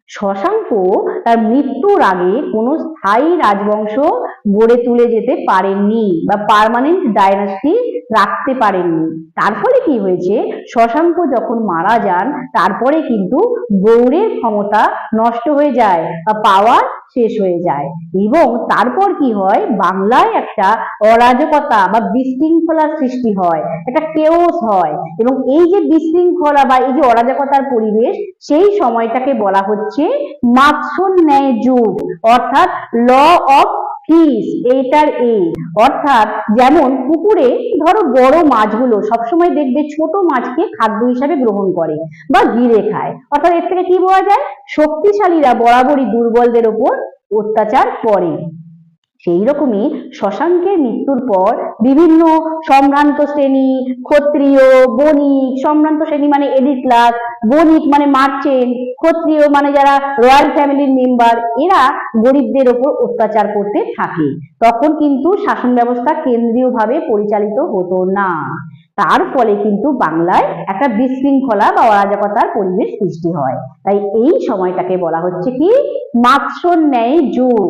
শশাঙ্ক তার মৃত্যুর আগে কোনো স্থায়ী রাজবংশ গড়ে তুলে যেতে পারেননি বা পার্মানেন্ট ডাইনাস্টি রাখতে পারেননি। তার ফলে কি হয়েছে, শশাঙ্ক যখন মারা যান তারপরে কিন্তু গৌড়ের ক্ষমতা নষ্ট হয়ে যায় বা পাওয়ার শেষ হয়ে যায় এবং তারপর কি হয়, বাংলায় একটা অরাজকতা বা বিশৃঙ্খলার সৃষ্টি হয়, একটা কেওস হয় এবং এই যে বিশৃঙ্খলা বা এই যে অরাজকতার পরিবেশ, সেই সময়টাকে বলা হচ্ছে মাৎস্যন্যায় যুগ, অর্থাৎ ল অফ ফিশ, এইটার এই অর্থাৎ যেমন পুকুরে ধরো বড় মাছগুলো সবসময় দেখবে ছোট মাছকে খাদ্য হিসাবে গ্রহণ করে বা গিলে খায়, অর্থাৎ এর থেকে কি বোঝা যায়, শক্তিশালীরা বরাবরই দুর্বলদের ওপর অত্যাচার করে। সেই রকমই শশাঙ্কের মৃত্যুর পর বিভিন্ন সম্ভ্রান্ত শ্রেণী, ক্ষত্রিয়, বণিক, সম্ভ্রান্ত শ্রেণী মানে এলিট ক্লাস, বণিক মানে মার্চেন্ট, ক্ষত্রিয় মানে যারা রয়্যাল ফ্যামিলির মেম্বার, এরা গরিবদের ওপর অত্যাচার করতে থাকে। তখন কিন্তু শাসন ব্যবস্থা কেন্দ্রীয়ভাবে পরিচালিত হতো না। তার ফলে কিন্তু বাংলায় একটা বিশৃঙ্খলা বা অরাজকতার পরিবেশ সৃষ্টি হয়। তাই এই সময়টাকে বলা হচ্ছে কি, মাৎস্যন্যায় যুগ।